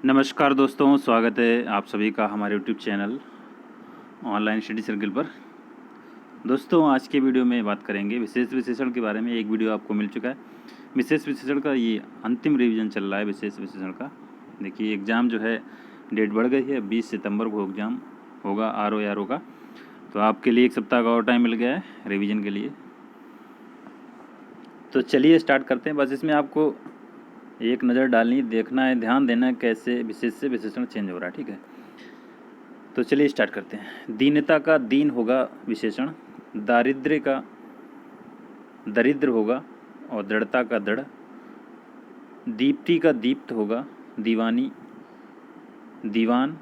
नमस्कार दोस्तों, स्वागत है आप सभी का हमारे YouTube channel online study circle पर। दोस्तों, आज के वीडियो में बात करेंगे विशेष विशेषण के बारे में। एक वीडियो आपको मिल चुका है विशेष विशेषण का, ये अंतिम रिवीजन चल रहा है विशेष विशेषण का। देखिए, एग्ज़ाम जो है डेट बढ़ गई है, 20 सितंबर को एग्ज़ाम होगा RO का। तो आपके लिए एक सप्ताह का और टाइम मिल गया है रिवीजन के लिए। तो चलिए स्टार्ट करते हैं। बस इसमें आपको एक नज़र डालनी, देखना है, ध्यान देना है कैसे विशेष से विशेषण चेंज हो रहा है। ठीक है, तो चलिए स्टार्ट करते हैं। दीनता का दीन होगा विशेषण, दारिद्र्य का दरिद्र होगा और दृढ़ता का दृढ़, दीप्ति का दीप्त होगा, दीवानी दीवान,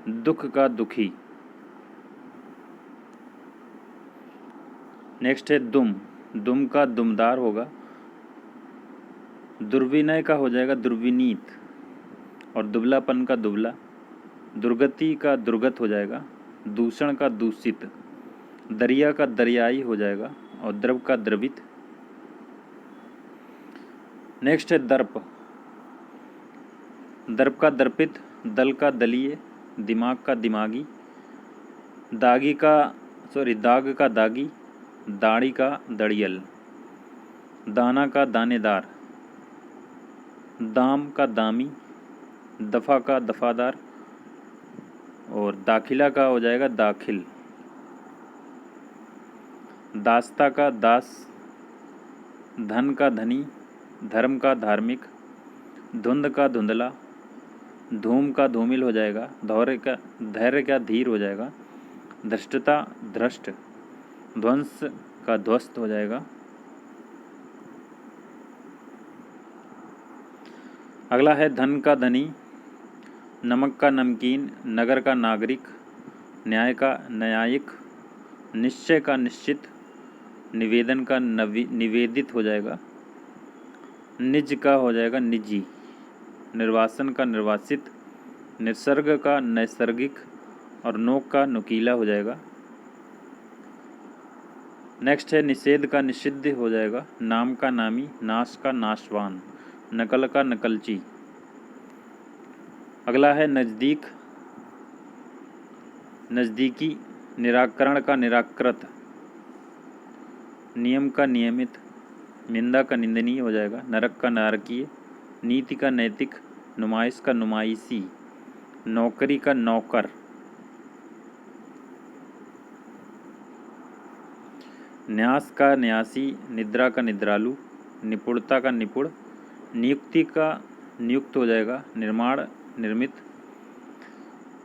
दुख का दुखी। नेक्स्ट है दुम, दुम का दुमदार होगा, दुर्विनय का हो जाएगा दुर्विनीत और दुबलापन का दुबला, दुर्गति का दुर्गत हो जाएगा, दूषण का दूषित, दरिया का दरियाई हो जाएगा और द्रव का द्रवित। नेक्स्ट है दर्प, दर्प का दर्पित, दल का दलीय, दिमाग का दिमागी, दाग का दागी, दाढ़ी का दड़ियल, दाना का दानेदार, दाम का दामी, दफ़ा का दफ़ादार और दाखिला का हो जाएगा दाखिल, दास्ता का दास, धन का धनी, धर्म का धार्मिक, धुंध का धुंधला, धूम का धूमिल हो जाएगा, धैर्य का धीर हो जाएगा, धृष्टता धृष्ट, ध्वंस का ध्वस्त हो जाएगा। अगला है धन का धनी, नमक का नमकीन, नगर का नागरिक, न्याय का न्यायिक, निश्चय का निश्चित, निवेदन का निवेदित हो जाएगा, निज का हो जाएगा निजी, निर्वासन का निर्वासित, निसर्ग का नैसर्गिक और नोक का नुकीला हो जाएगा। नेक्स्ट है निषेध का निषिद्ध हो जाएगा, नाम का नामी, नाश का नाशवान, नकल का नकलची। अगला है नज़दीक, नज़दीकी, निराकरण का निराकृत, नियम का नियमित, निंदा का निंदनीय हो जाएगा, नरक का नारकीय, नीति का नैतिक, नुमाइश का नुमाइशी, नौकरी का नौकर, न्यास का न्यासी, निद्रा का निद्रालु, निपुणता का निपुण, नियुक्ति का नियुक्त हो जाएगा, निर्माण निर्मित,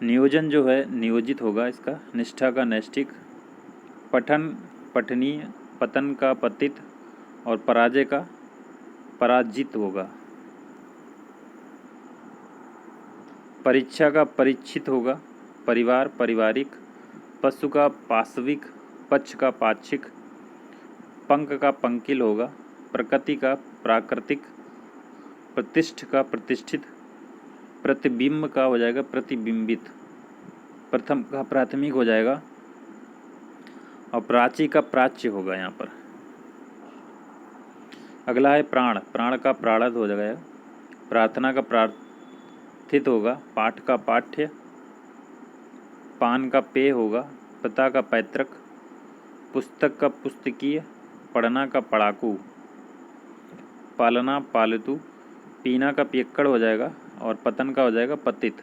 नियोजन जो है नियोजित होगा इसका, निष्ठा का नैष्ठिक, पठन पठनीय, पतन का पतित और पराजय का पराजित होगा, परीक्षा का परीक्षित होगा, परिवार पारिवारिक, पशु का पाशविक, पक्ष का पाक्षिक, पंक का पंकिल होगा, प्रकृति का प्राकृतिक, प्रतिष्ठ का प्रतिष्ठित, प्रतिबिंब का हो जाएगा प्रतिबिंबित, प्रथम का प्राथमिक हो जाएगा और प्राची का प्राच्य होगा यहाँ पर। अगला है प्राण, प्राण का प्राणद हो जाएगा, प्रार्थना का प्रार्थित होगा, पाठ का पाठ्य, पान का पेय होगा, पिता का पैतृक, पुस्तक का पुस्तकीय, पढ़ना का पढ़ाकू, पालना पालतू, पीना का पियक्कड़ हो जाएगा और पतन का हो जाएगा पतित।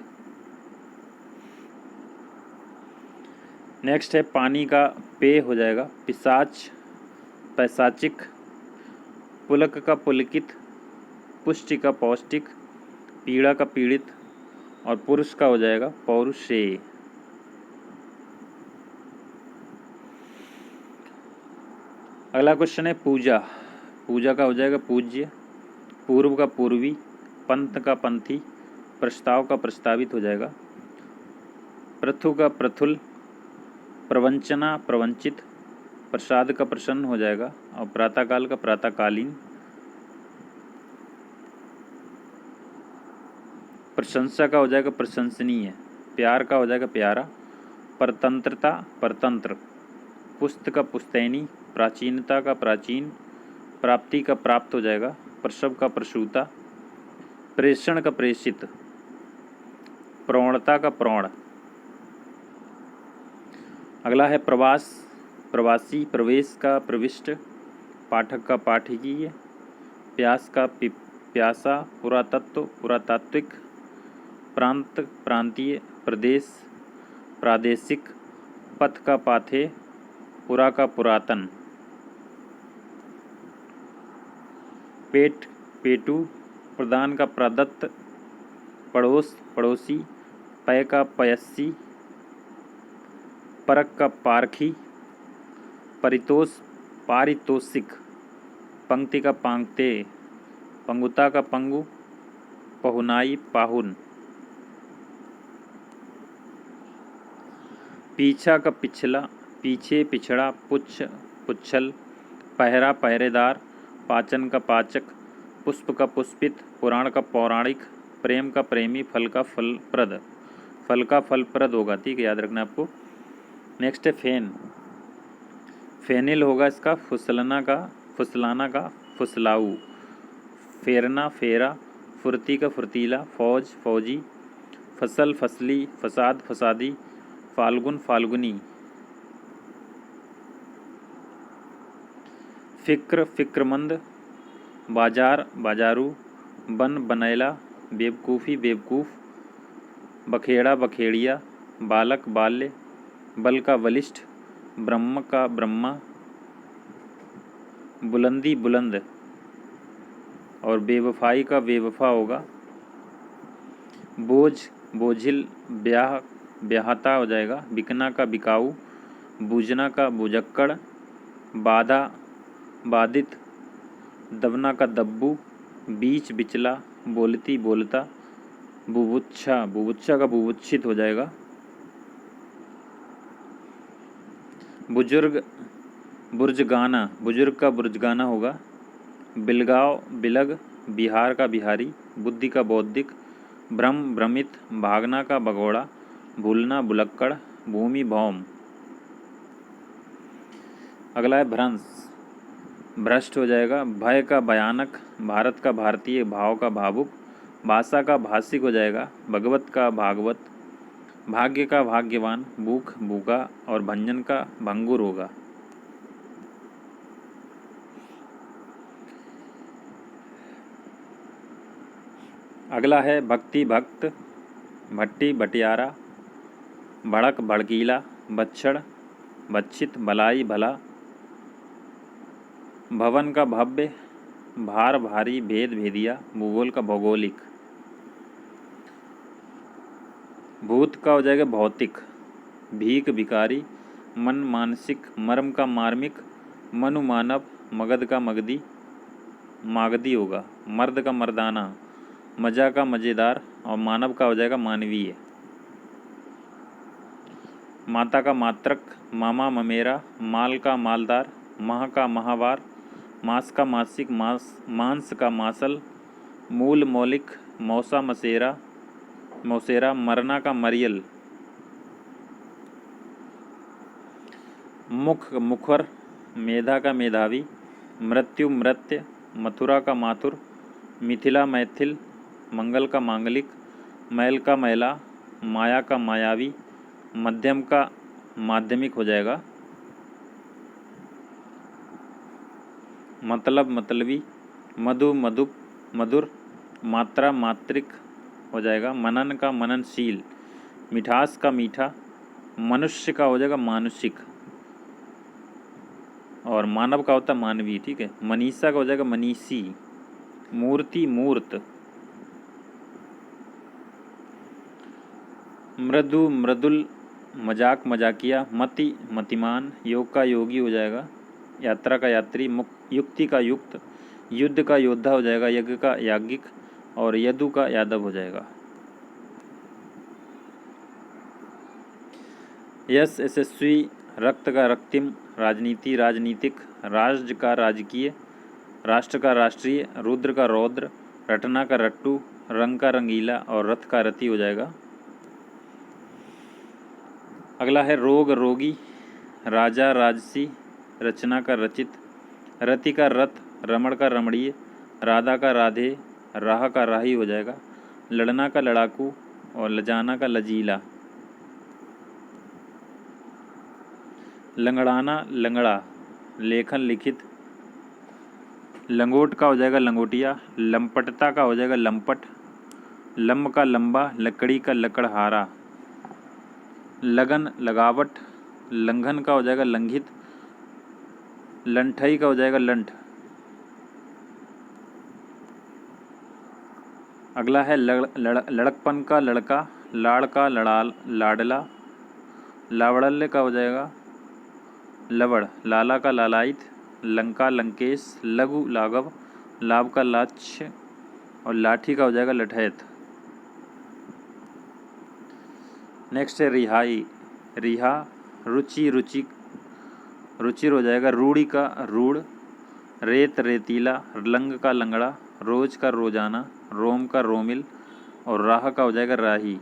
नेक्स्ट है पानी का पेय हो जाएगा, पिशाच पैशाचिक, पुलक का पुलकित, पुष्टि का पौष्टिक, पीड़ा का पीड़ित और पुरुष का हो जाएगा पौरुषेय। अगला क्वेश्चन है पूजा, पूजा का हो जाएगा पूज्य, पूर्व का पूर्वी, पंथ का पंथी, प्रस्ताव का प्रस्तावित हो जाएगा, प्रथु का प्रथुल, प्रवंचना प्रवंचित, प्रसाद का प्रसन्न हो जाएगा और प्रातःकाल का प्रातःकालीन, प्रशंसा का हो जाएगा प्रशंसनीय, प्यार का हो जाएगा प्यारा, परतंत्रता परतंत्र, पुस्त का पुस्तैनी, प्राचीनता का प्राचीन, प्राप्ति का प्राप्त हो जाएगा, प्रसव का प्रसूता, प्रेषण का प्रेषित, प्रवणता का प्रवण। अगला है प्रवास, प्रवासी, प्रवेश का प्रविष्ट, पाठक का पाठकीय, प्यास का प्यासा, पुरातत्व पुरातात्विक, प्रांत प्रांतीय, प्रदेश प्रादेशिक, पथ का पाथे, पुरा का पुरातन, पेट पेटू, प्रदान का प्रदत्त, पड़ोस पड़ोसी, पय का पयस्सी, परक का पारखी, परितोष पारितोषिक, पंक्ति का पांक्ते, पंगुता का पंगु, पहुनाई पाहुन, पीछा का पिछला, पीछे पिछड़ा, पुच्छ पुच्छल, पहरा पहरेदार, पाचन का पाचक, पुष्प का पुष्पित, पुराण का पौराणिक, प्रेम का प्रेमी, फल का फलप्रद, फल का फलप्रद होगा, ठीक है, याद रखना आपको। नेक्स्ट है फेन, फेनिल होगा इसका, फुसलाना का फुसलाऊ, फेरना फेरा, फुर्ती का फुर्तीला, फौज फौजी, फसल फसली, फसाद फसादी, फाल्गुन फाल्गुनी, फिक्र फिक्रमंद, बाजार बाजारू, बन बनैला, बेवकूफ़ी बेवकूफ़, बखेड़ा बखेड़िया, बालक बाल्य, बल का बलिष्ठ, ब्रह्म का ब्रह्मा, बुलंदी बुलंद, और बेवफाई का बेवफा होगा, बोझ बोझिल, ब्याह ब्याहता हो जाएगा, बिकना का बिकाऊ, बूझना का बुझक्कड़, बाधा बाधित, दबना का दब्बू, बीच बिचला, बोलती बोलता, बुभुक्षा बुभुक्षा का बुभुक्षित हो जाएगा, बुजुर्ग बुर्जगाना, बुजुर्ग का बुर्जगाना होगा, बिलगाव बिलग, बिहार का बिहारी, बुद्धि का बौद्धिक, भ्रम भ्रमित, भागना का भगोड़ा, भूलना भुलक्कड़, भूमि भौम। अगला है भ्रंश, भ्रष्ट हो जाएगा, भय का भयानक, भारत का भारतीय, भाव का भावुक, भाषा का भाषिक हो जाएगा, भगवत का भागवत, भाग्य का भाग्यवान, भूख भूखा, और भंजन का भंगुर होगा। अगला है भक्ति भक्त, भट्टी भटियारा, भड़क भड़कीला, बच्छड़ बच्छित, भलाई भला, भवन का भव्य, भार भारी, भेद भेदिया, भूगोल का भौगोलिक, भूत का हो जाएगा भौतिक, भीख भिकारी, मन मानसिक, मर्म का मार्मिक, मनु मानव, मगध का मगधी मागधी होगा, मर्द का मर्दाना, मजा का मज़ेदार, और मानव का हो जाएगा मानवीय, माता का मात्रक, मामा ममेरा, माल का मालदार, माह का माहवार, मांस का मासिक, मांस का मासल, मूल मौलिक, मौसा मसेरा मौसेरा, मरना का मरियल, मुख मुखर, मेधा का मेधावी, मृत्यु मृत्य, मथुरा का माथुर, मिथिला मैथिल, मंगल का मांगलिक, मैल का मैला, माया का मायावी, मध्यम का माध्यमिक हो जाएगा, मतलब मतलबी, मधु मधुप मधुर, मात्रा मात्रिक हो जाएगा, मनन का मननशील, मिठास का मीठा, मनुष्य का हो जाएगा मानुषिक, और मानव का होता है मानवी, ठीक है, मनीषा का हो जाएगा मनीषी, मूर्ति मूर्त, मृदु मृदुल, मजाक मजाकिया, मति मतिमान, योग का योगी हो जाएगा, यात्रा का यात्री, युक्ति का युक्त, युद्ध का योद्धा हो जाएगा, यज्ञ का याज्ञिक, और यदु का यादव हो जाएगा। यश यशस्वी, रक्त का रक्तिम, राजनीति राजनीतिक, राज्य का राजकीय, राष्ट्र का राष्ट्रीय, रुद्र का रौद्र, रटना का रट्टू, रंग का रंगीला, और रथ का रति हो जाएगा। अगला है रोग रोगी, राजा राजसी, रचना का रचित, रति का रथ, रमण का रमणीय, राधा का राधे, राह का राही हो जाएगा, लड़ना का लड़ाकू, और लजाना का लजीला। लंगड़ाना लंगड़ा, लेखन लिखित। लंगोट का हो जाएगा लंगोटिया। लंपटता का हो जाएगा लंपट। लंब का लंबा, लकड़ी का लकड़हारा। लगन लगावट। लंघन का हो जाएगा लंघित। लंठई का हो जाएगा लंठ। अगला है लड़कपन का लड़का। लाड़ का लड़ाल लाडला। लावड़ल्य का हो जाएगा लवड़। लाला का लालायित। लंका लंकेश। लघु लाघव। लाभ का लाच्य और लाठी का हो जाएगा लठैत। नेक्स्ट है रिहाई। रिहा रुचि रुचि रुचिर हो जाएगा रूढ़ी का रूढ़। रेत रेतीला। लंग का लंगड़ा। रोज का रोजाना। रोम का रोमिल और राह का हो जाएगा राही।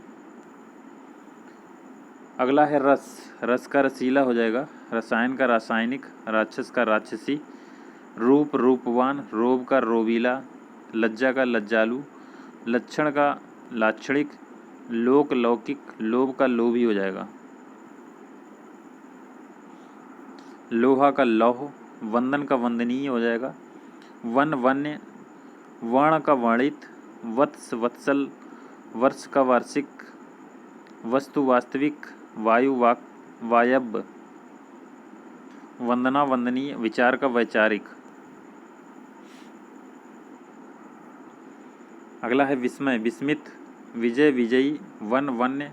अगला है रस। रस का रसीला हो जाएगा। रसायन का रासायनिक। राक्षस का राक्षसी। रूप रूपवान। रोब का रोबीला। लज्जा का लज्जालू। लक्षण का लाक्षणिक। लोक लौकिक। लोभ का लोभी हो जाएगा। लोहा का लौह। वंदन का वंदनीय हो जाएगा। वन वन्य। वर्ण का वर्णित। वत्स वत्सल। वर्ष का वार्षिक। वस्तु वास्तविक। वायु वायव्य। वंदना वंदनीय। विचार का वैचारिक। अगला है विस्मय विस्मित। विजय विजयी। वन वन्य।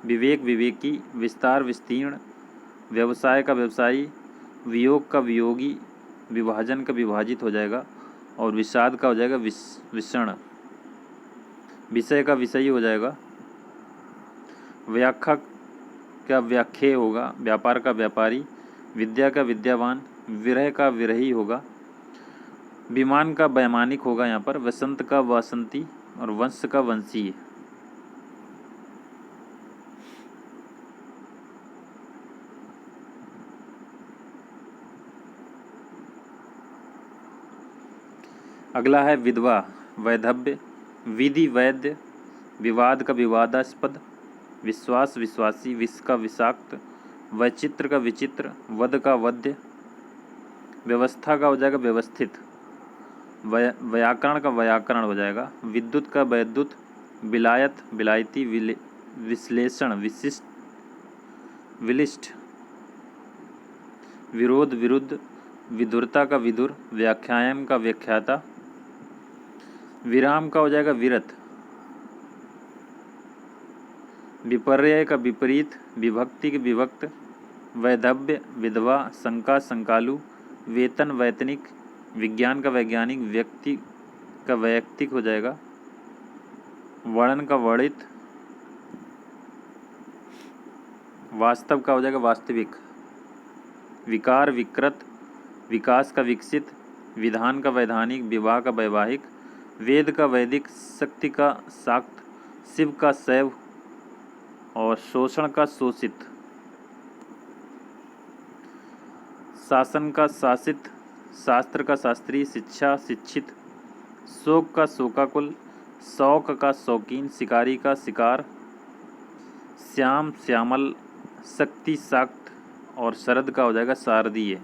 विवेक विवेकी। विस्तार विस्तीर्ण। व्यवसाय का व्यवसायी। वियोग का वियोगी। विभाजन का विभाजित हो जाएगा और विषाद का हो जाएगा विषण। विषय का विषयी हो जाएगा। व्याख्या का व्याख्येय होगा। व्यापार का व्यापारी। विद्या का विद्यावान। विरह का विरही होगा। विमान का वैमानिक होगा यहाँ पर। वसंत का वासंती और वंश का वंशीय। अगला है विधवा वैधव्य। विधि वैद्य। विवाद का विवादास्पद। विश्वास विश्वासी। विष का विषाक्त। वैचित्र का विचित्र। वध का वध्य। व्यवस्था का हो जाएगा व्यवस्थित। व्याकरण का व्याकरण हो जाएगा। विद्युत का वैद्युत। विलायत विलायती। विश्लेषण विशिष्ट विलिष्ट। विरोध विरुद्ध। विधुरता का विधुर। व्याख्यान का व्याख्याता। विराम का हो जाएगा विरत। विपर्यय का विपरीत। विभक्ति के विभक्त। वैधव्य विधवा। शंका शंकालु। वेतन वैतनिक। विज्ञान का वैज्ञानिक। व्यक्ति का वैयक्तिक हो जाएगा। वर्णन का वर्णित। वास्तव का हो जाएगा वास्तविक। विकार विकृत। विकास का विकसित। विधान का वैधानिक। विवाह का वैवाहिक। वेद का वैदिक। शक्ति का शाक्त। शिव का शैव और शोषण का शोषित। शासन का शासित। शास्त्र का शास्त्री। शिक्षा शिक्षित। शोक का शोकाकुल। शौक का शौकीन। शिकारी का शिकार। श्याम श्यामल। शक्ति शाक्त और शरद का हो जाएगा शारदीय।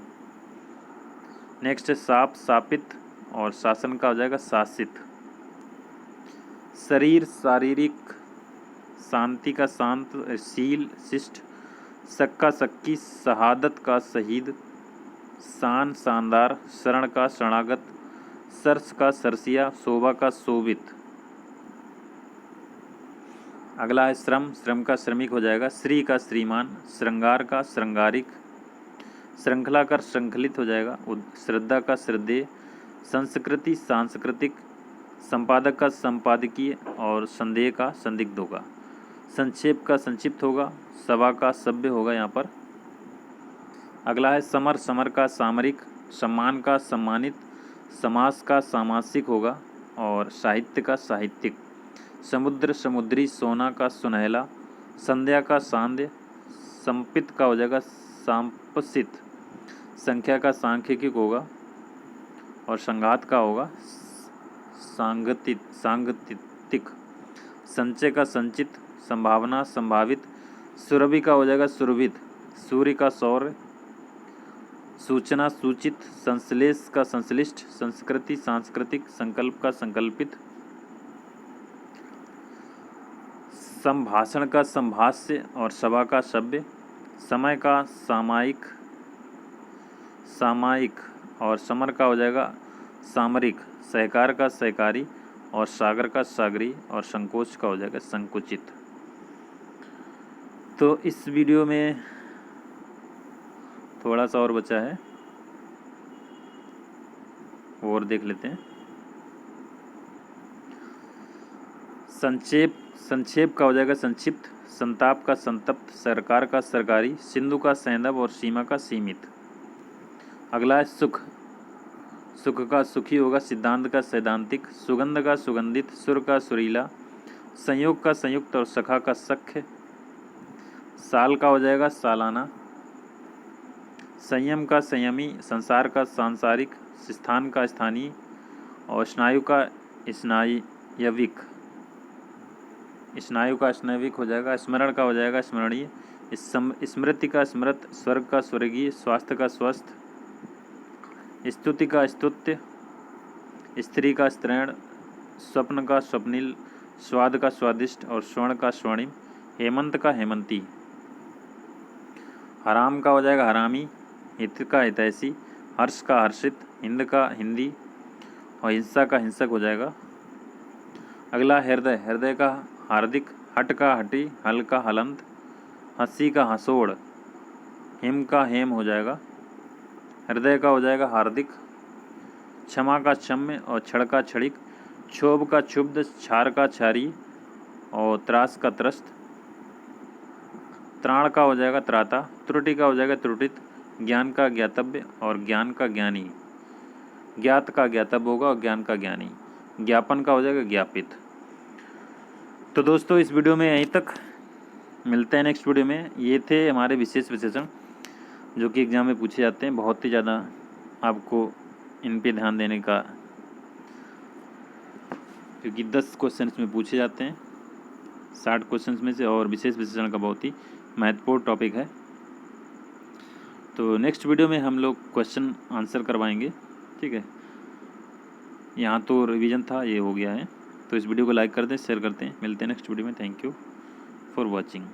नेक्स्ट है शाप शापित और शासन का हो जाएगा शासित। शरीर शारीरिक। शांति का शांत। शील शिष्ट। सक्का सक्की। शहादत का शहीद। शान शानदार। शरण का शरणागत। सरस का सरसिया। शोभा का शोभित। अगला है श्रम। श्रम का श्रमिक हो जाएगा। श्री का श्रीमान। श्रृंगार का श्रृंगारिक। श्रृंखला का श्रृंखलित हो जाएगा। श्रद्धा का श्रद्धेय। संस्कृति सांस्कृतिक। संपादक का संपादकीय और संदेह का संदिग्ध होगा। संक्षेप का संक्षिप्त होगा। सभा का सभ्य होगा यहाँ पर। अगला है समर। समर का सामरिक। सम्मान का सम्मानित। समास का सामासिक होगा और साहित्य का साहित्यिक। समुद्र समुद्री। सोना का सुनहला। संध्या का सांध्य। संपित का हो जाएगा सांपसित। संख्या का सांख्यिक होगा और संघात का होगा सांगतिक। संचय का संचित, संभावना संभावित, सुरभि का हो जाएगा सुरभित, सूर्य का सौर्य, सूचना सूचित, संश्लेष का संश्लिष्ट, संस्कृति सांस्कृतिक, संकल्प का संकल्पित, संभाषण का संभाष्य और सभा का सभ्य, समय का सामायिक सामायिक और समर का हो जाएगा सामरिक, सहकार का सहकारी और सागर का सागरी और संकोच का हो जाएगा संकुचित। तो इस वीडियो में थोड़ा सा और बचा है, और देख लेते हैं। संक्षेप का हो जाएगा संक्षिप्त, संताप का संतप्त, सरकार का सरकारी, सिंधु का सैंधव और सीमा का सीमित। अगला है सुख का सुखी होगा, सिद्धांत का सैद्धांतिक, सुगंध का सुगंधित, सुर का सुरीला, संयोग का संयुक्त और सखा का सख्य। साल का हो जाएगा सालाना, संयम का संयमी, संसार का सांसारिक, स्थान का स्थानीय और स्नायु का स्नायविक। स्नायु का स्नायविक हो जाएगा, स्मरण का हो जाएगा स्मरणीय, स्मृति का स्मृत, स्वर्ग का स्वर्गीय, स्वास्थ्य का स्वस्थ, स्तुति का स्तुत्य, स्त्री का स्त्रैण, स्वप्न का स्वप्निल, स्वाद का स्वादिष्ट और स्वर्ण का स्वर्णिम, हेमंत का हेमंती। हराम का हो जाएगा हरामी, हित का हितैषी, हर्ष का हर्षित, हिंद का हिंदी और हिंसा का हिंसक हो जाएगा। अगला हृदय का हार्दिक, हट का हटी, हल का हलंत, हंसी का हंसोड़, हिम का हेम हो जाएगा। हृदय का हो जाएगा हार्दिक, क्षमा का क्षम्य और क्षण का क्षणिक, क्षोभ का क्षुब्ध, क्षार का क्षारी और त्रास का त्रस्त। त्राण का हो जाएगा त्राता, त्रुटि का हो जाएगा त्रुटित, ज्ञान का ज्ञातव्य और ज्ञान का ज्ञानी, ज्ञात का ज्ञातव्य होगा और ज्ञान का ज्ञानी। ज्ञापन का हो जाएगा ज्ञापित। तो दोस्तों इस वीडियो में यहीं तक, मिलते हैं नेक्स्ट वीडियो में। ये थे हमारे विशेष विशेषण जो कि एग्ज़ाम में पूछे जाते हैं। बहुत ही ज़्यादा आपको इन पे ध्यान देने का, क्योंकि 10 क्वेश्चंस में पूछे जाते हैं 60 क्वेश्चंस में से, और विशेष विशेषण का बहुत ही महत्वपूर्ण टॉपिक है। तो नेक्स्ट वीडियो में हम लोग क्वेश्चन आंसर करवाएंगे, ठीक है। यहाँ तो रिवीजन था, ये हो गया है। तो इस वीडियो को लाइक कर दें, शेयर करते हैं। मिलते हैं नेक्स्ट वीडियो में। Thank you for watching.